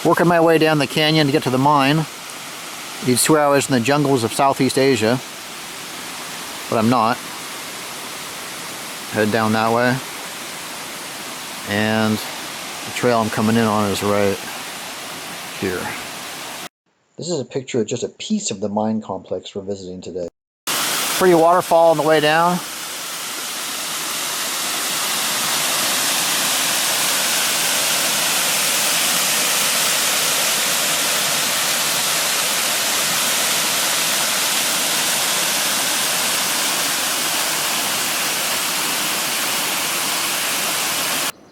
Working my way down the canyon to get to the mine. You'd swear I was in the jungles of Southeast Asia, but I'm not. Head down that way. And the trail I'm coming in on is right here. This is a picture of just a piece of the mine complex we're visiting today. Pretty waterfall on the way down.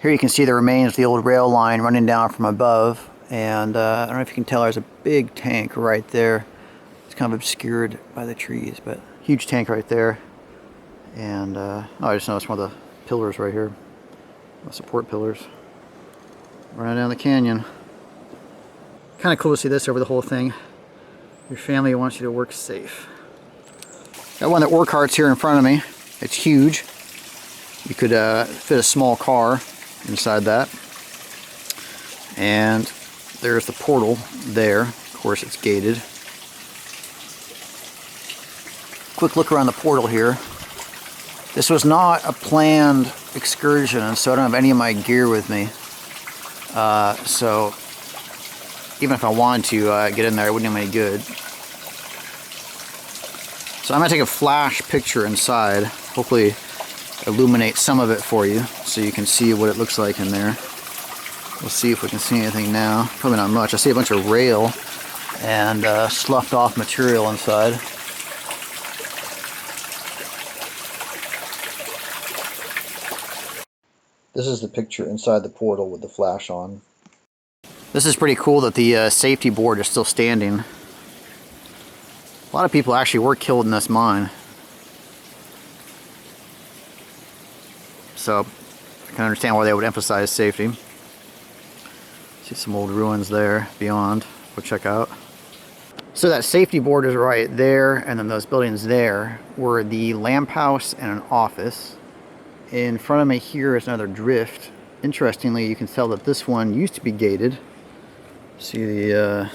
Here you can see the remains of the old rail line running down from above, and I don't know if you can tell, there's a big tank right there. It's kind of obscured by the trees, but huge tank right there. And oh, I just noticed one of the pillars right here, the support pillars, running down the canyon. Kind of cool to see this over the whole thing. Your family wants you to work safe. Got one of the ore carts here in front of me. It's huge. You could fit a small car inside that. And there's the portal there. Of course, it's gated. Quick look around the portal here. This was not a planned excursion, and so I don't have any of my gear with me. So even if I wanted to get in there, it wouldn't do me any good. So I'm going to take a flash picture inside. Hopefully illuminate some of it for you so you can see what it looks like in there. We'll see if we can see anything now. Probably not much. I see a bunch of rail and sloughed off material inside. This is the picture inside the portal with the flash on. This is pretty cool that the safety board is still standing. A lot of people actually were killed in this mine. So I can understand why they would emphasize safety. See some old ruins there beyond. We'll check out. So that safety board is right there, and then those buildings there were the lamp house and an office. In front of me here is another drift. Interestingly, you can tell that this one used to be gated. See the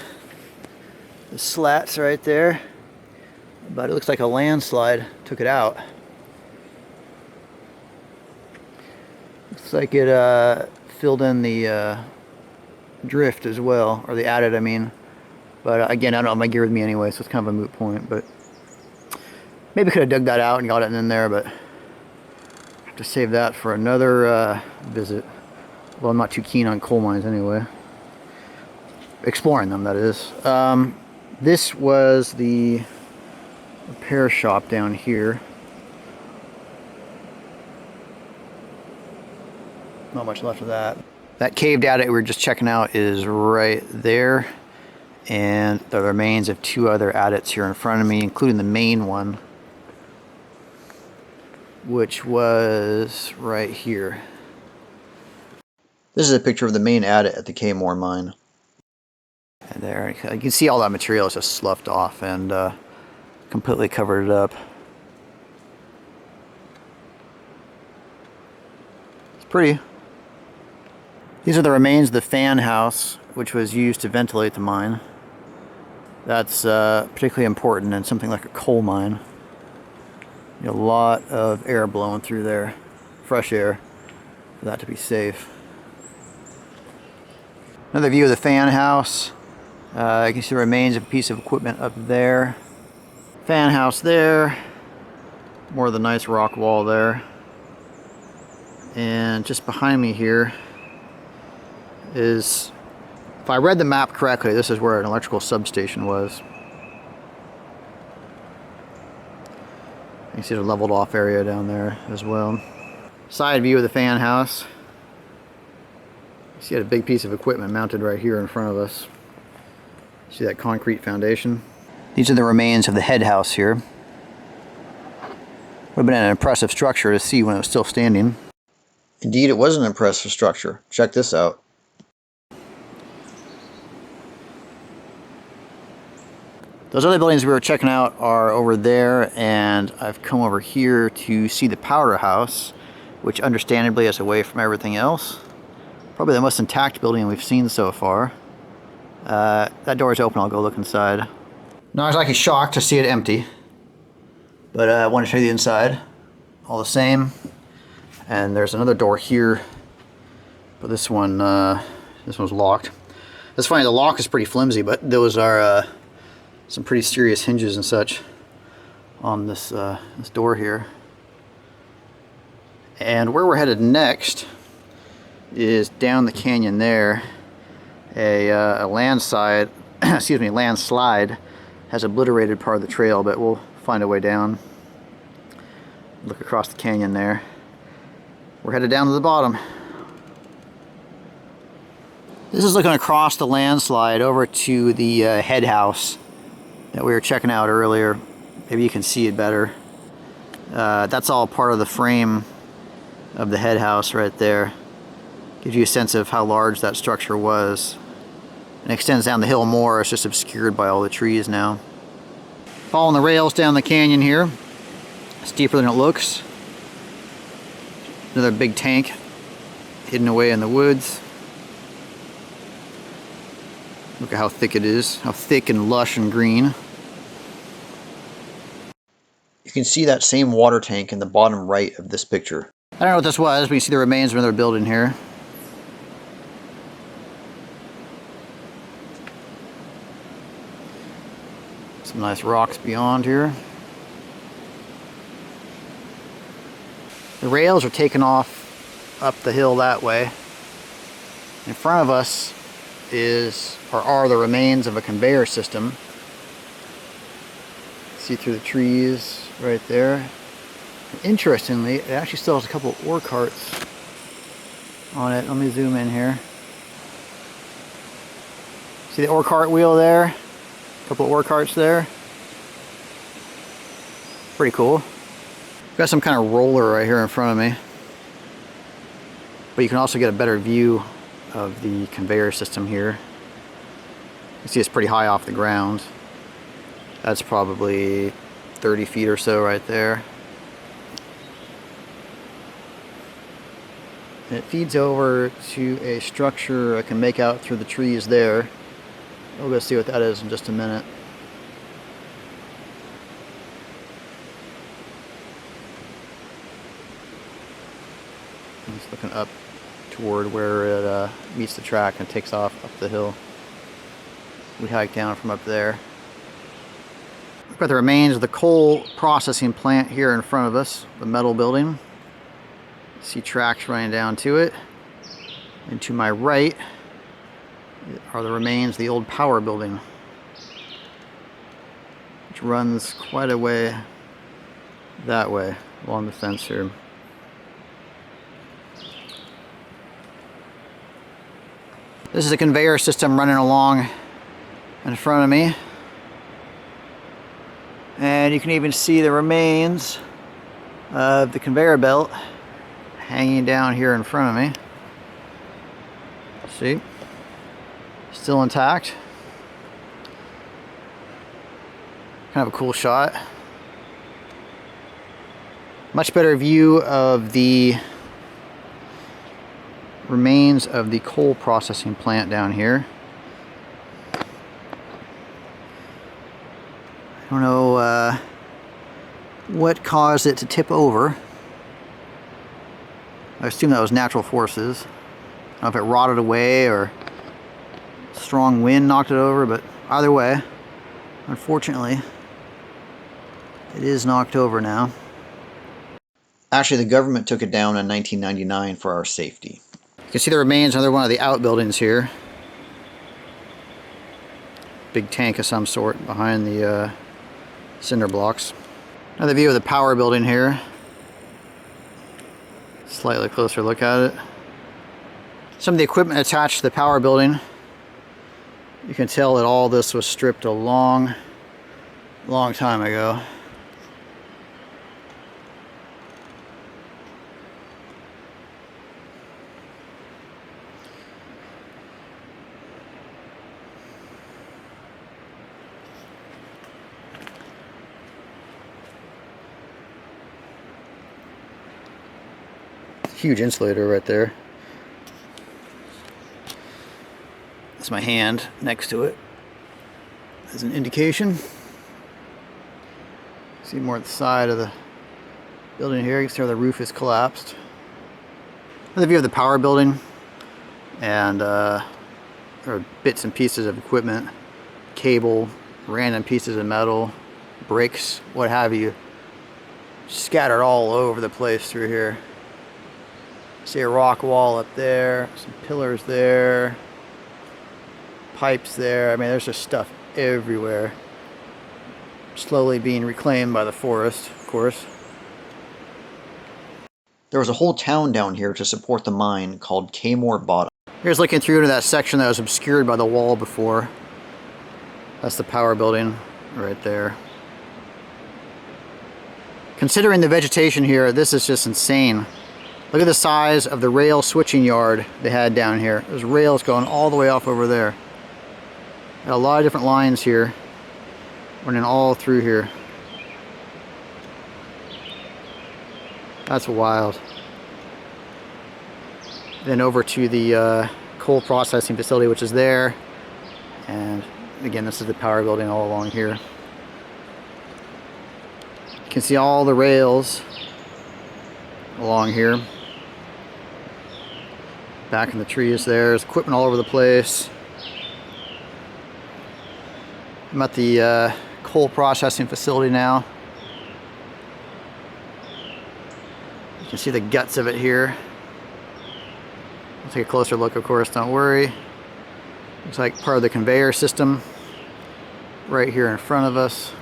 slats right there, but it looks like a landslide took it out. Looks like it filled in the drift as well, or the added, I mean. But again, I don't have my gear with me anyway, so it's kind of a moot point. But maybe could have dug that out and got it in there, but I have to save that for another visit. Well, I'm not too keen on coal mines anyway. Exploring them, that is. This was the repair shop down here. Not much left of that. That caved attic we were just checking out is right there. And the remains of two other adits here in front of me, including the main one, which was right here. This is a picture of the main adit at the Kaymoor mine. And there, you can see all that material is just sloughed off and completely covered it up. It's pretty. These are the remains of the fan house, which was used to ventilate the mine. That's particularly important in something like a coal mine. You know, a lot of air blowing through there, fresh air, for that to be safe. Another view of the fan house. You can see the remains of a piece of equipment up there. Fan house there. More of the nice rock wall there. And just behind me here is, if I read the map correctly, this is where an electrical substation was. You can see the leveled off area down there as well. Side view of the fan house. You see a big piece of equipment mounted right here in front of us. See that concrete foundation? These are the remains of the head house here. Would have been an impressive structure to see when it was still standing. Indeed, it was an impressive structure. Check this out. Those other buildings we were checking out are over there, and I've come over here to see the powder house, which understandably is away from everything else. Probably the most intact building we've seen so far. That door is open. I'll go look inside. No, I was actually shocked to see it empty, but I want to show you the inside. All the same. And there's another door here, but this one's locked. That's funny. The lock is pretty flimsy, but those are some pretty serious hinges and such on this this door here. And where we're headed next is down the canyon there. A landslide, excuse me, landslide has obliterated part of the trail, but we'll find a way down. Look across the canyon there. We're headed down to the bottom. This is looking across the landslide over to the head house that we were checking out earlier. Maybe you can see it better. That's all part of the frame of the head house right there. Gives you a sense of how large that structure was. It extends down the hill more. It's just obscured by all the trees now. Following the rails down the canyon here. It's deeper than it looks. Another big tank hidden away in the woods. Look at how thick it is. How thick and lush and green. You can see that same water tank in the bottom right of this picture. I don't know what this was, but you see the remains of another building here. Some nice rocks beyond here. The rails are taken off up the hill that way. In front of us are the remains of a conveyor system. See through the trees right there. Interestingly, it actually still has a couple of ore carts on it. Let me zoom in here. See the ore cart wheel there? A couple of ore carts there. Pretty cool. Got some kind of roller right here in front of me. But you can also get a better view of the conveyor system here. You see it's pretty high off the ground. That's probably 30 feet or so right there. And it feeds over to a structure I can make out through the trees there. We'll go see what that is in just a minute. I'm just looking up toward where it meets the track and takes off up the hill. We hike down from up there. We've got the remains of the coal processing plant here in front of us, the metal building. See tracks running down to it. And to my right are the remains of the old power building, which runs quite a way that way along the fence here. This is a conveyor system running along in front of me. And you can even see the remains of the conveyor belt hanging down here in front of me. See? Still intact. Kind of a cool shot. Much better view of the remains of the coal processing plant down here. I don't know what caused it to tip over. I assume that was natural forces. I don't know if it rotted away or strong wind knocked it over, but either way, unfortunately, it is knocked over now. Actually, the government took it down in 1999 for our safety. You can see the remains of another one of the outbuildings here. Big tank of some sort behind the cinder blocks. Another view of the power building here. Slightly closer look at it. Some of the equipment attached to the power building. You can tell that all this was stripped a long time ago. Huge insulator right there. That's my hand next to it as an indication. See more at the side of the building here. You can see where the roof is collapsed. Another view of the power building, and there are bits and pieces of equipment, cable, random pieces of metal, bricks, what have you, scattered all over the place through here. See a rock wall up there, some pillars there, pipes there. I mean, there's just stuff everywhere. Slowly being reclaimed by the forest, of course. There was a whole town down here to support the mine called Kaymoor Bottom. Here's looking through into that section that was obscured by the wall before. That's the power building right there. Considering the vegetation here, this is just insane. Look at the size of the rail switching yard they had down here. There's rails going all the way off over there. Got a lot of different lines here, running all through here. That's wild. Then over to the coal processing facility, which is there. And again, this is the power building all along here. You can see all the rails along here. Back in the trees there's equipment all over the place. I'm at the coal processing facility now. You can see the guts of it here. I'll take a closer look, of course, don't worry. Looks like part of the conveyor system right here in front of us.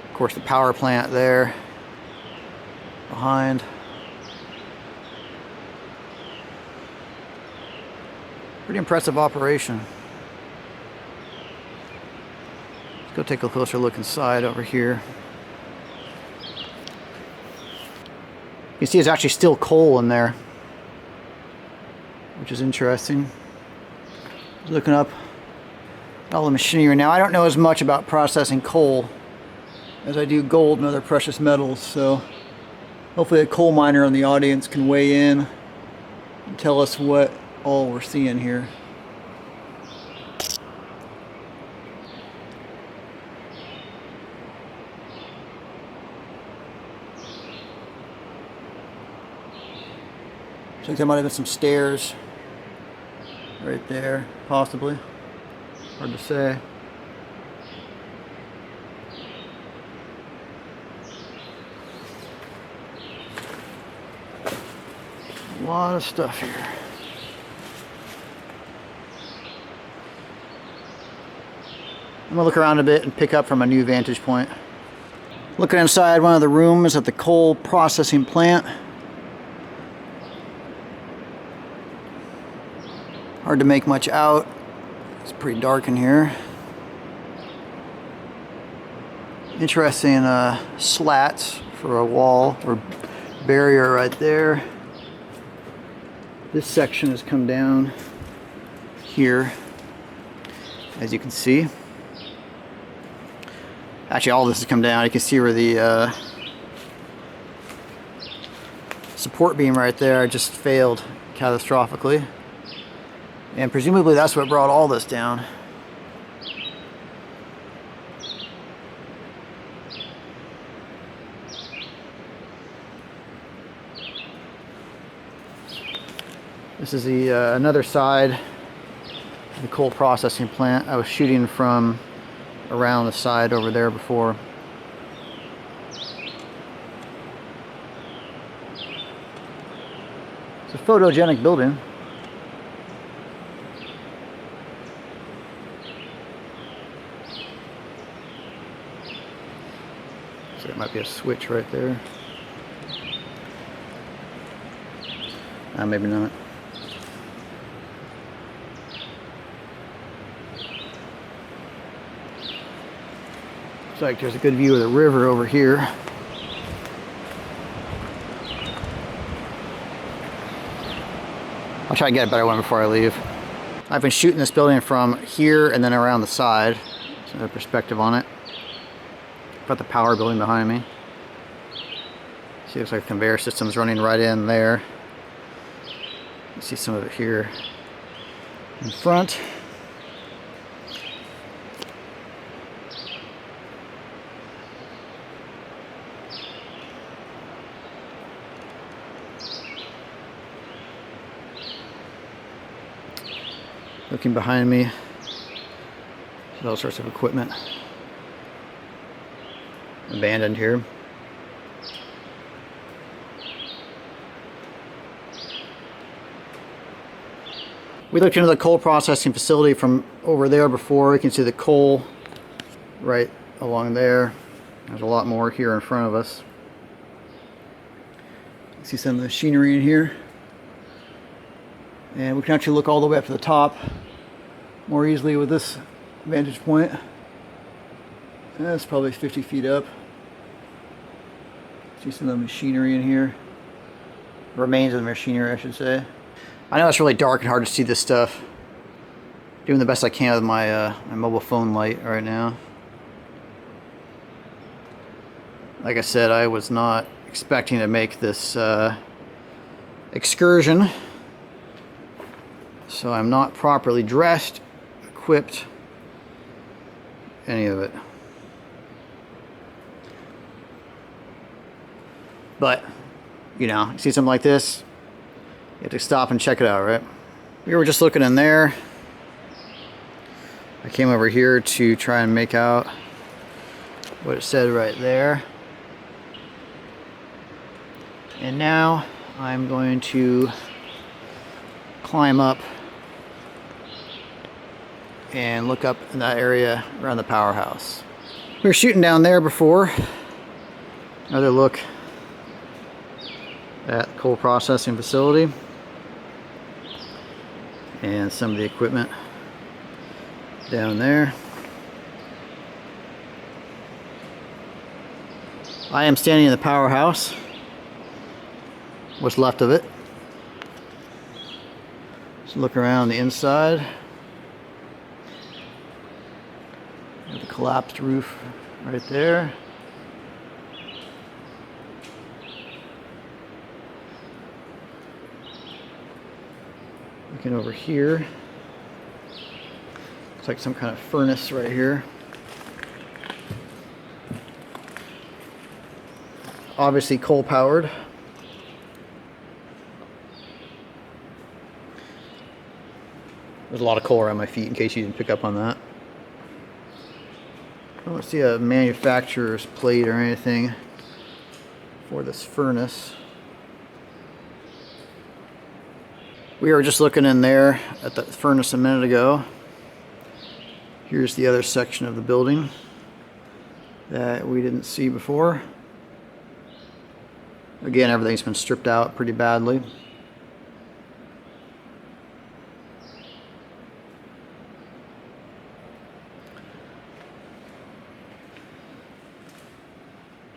Of course, the power plant there behind. Pretty impressive operation. Let's go take a closer look inside over here. You can see it's actually still coal in there, which is interesting. Looking up all the machinery now. I don't know as much about processing coal as I do gold and other precious metals, so hopefully a coal miner in the audience can weigh in and tell us what all we're seeing here. I think there might have been some stairs right there, possibly. Hard to say. A lot of stuff here. I'm gonna look around a bit and pick up from a new vantage point. Looking inside one of the rooms at the coal processing plant. Hard to make much out. It's pretty dark in here. Interesting slats for a wall or barrier right there. This section has come down here, as you can see. Actually, all this has come down. You can see where the support beam right there just failed catastrophically. And presumably that's what brought all this down. This is the another side of the coal processing plant. I was shooting from around the side over there before. It's a photogenic building. So there might be a switch right there. Maybe not. Looks like there's a good view of the river over here. I'll try to get a better one before I leave. I've been shooting this building from here and then around the side. There's another perspective on it. Got the power building behind me. See, looks like the conveyor system's running right in there. You see some of it here in front. Looking behind me, all sorts of equipment abandoned here. We looked into the coal processing facility from over there before. You can see the coal right along there. There's a lot more here in front of us. You see some of the machinery in here. And we can actually look all the way up to the top more easily with this vantage point. That's probably 50 feet up. See some of the machinery in here. Remains of the machinery, I should say. I know it's really dark and hard to see this stuff. Doing the best I can with my, my mobile phone light right now. Like I said, I was not expecting to make this excursion. So I'm not properly dressed, equipped, any of it. But, you know, you see something like this, you have to stop and check it out, right? We were just looking in there. I came over here to try and make out what it said right there. And now I'm going to climb up and look up in that area around the powerhouse. We were shooting down there before. Another look at the coal processing facility and some of the equipment down there. I am standing in the powerhouse, what's left of it. Let's look around the inside. Got the collapsed roof right there. Looking over here. Looks like some kind of furnace right here. Obviously coal powered. There's a lot of coal around my feet in case you didn't pick up on that. I don't see a manufacturer's plate or anything for this furnace. We were just looking in there at the furnace a minute ago. Here's the other section of the building that we didn't see before. Again, everything's been stripped out pretty badly.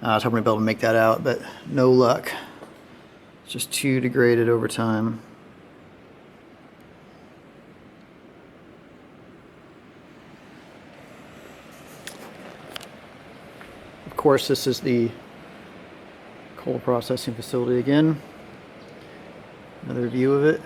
I was hoping to be able to make that out, but no luck. It's just too degraded over time. Of course, this is the coal processing facility again. Another view of it.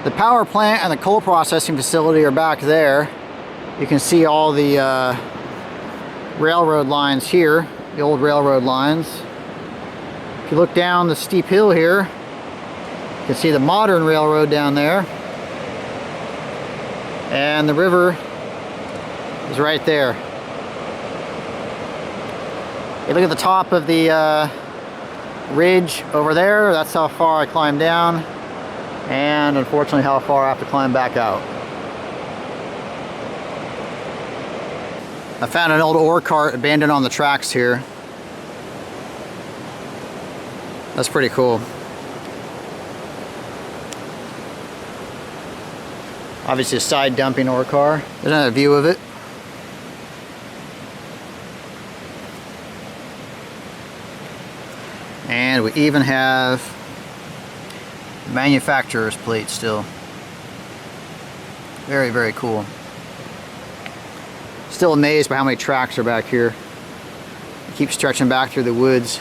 The power plant and the coal processing facility are back there. You can see all the railroad lines here, the old railroad lines. If you look down the steep hill here, you can see the modern railroad down there. And the river is right there. You look at the top of the ridge over there, that's how far I climbed down. And unfortunately how far I have to climb back out. I found an old ore cart abandoned on the tracks here. That's pretty cool. Obviously a side dumping ore car. There's another view of it. And we even have Manufacturer's plate still. Very, very cool. Still amazed by how many tracks are back here. Keep stretching back through the woods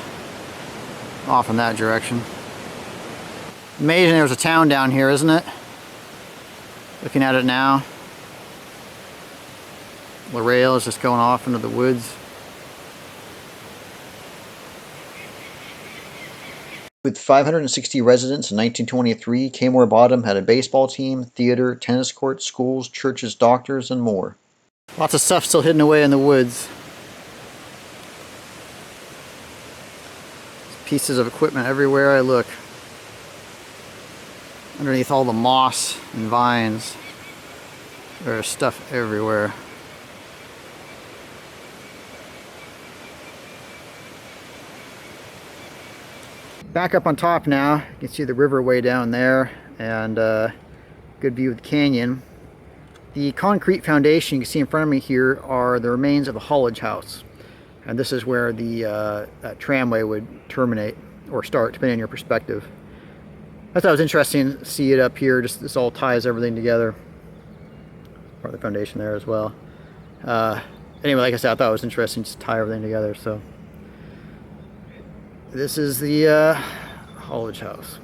off in that direction. Amazing there's a town down here, isn't it? Looking at it now. The rail is just going off into the woods. With 560 residents in 1923, Kaymoor Bottom had a baseball team, theater, tennis courts, schools, churches, doctors, and more. Lots of stuff still hidden away in the woods. Pieces of equipment everywhere I look. Underneath all the moss and vines, there's stuff everywhere. Back up on top now, you can see the river way down there, and good view of the canyon. The concrete foundation you can see in front of me here are the remains of a haulage house. And this is where the tramway would terminate or start, depending on your perspective. I thought it was interesting to see it up here. Just this all ties everything together. Part of the foundation there as well. Anyway, like I said, I thought it was interesting to tie everything together. So this is the haulage house.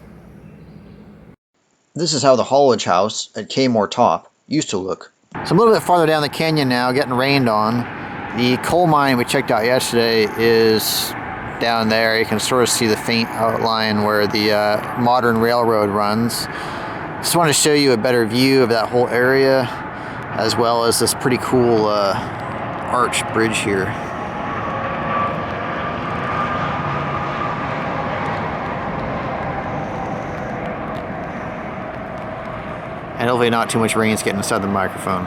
This is how the haulage house at Kaymoor Top used to look. So I'm a little bit farther down the canyon now, getting rained on. The coal mine we checked out yesterday is down there. You can sort of see the faint outline where the modern railroad runs. Just want to show you a better view of that whole area, as well as this pretty cool arch bridge here. And hopefully not too much rain's getting inside the microphone.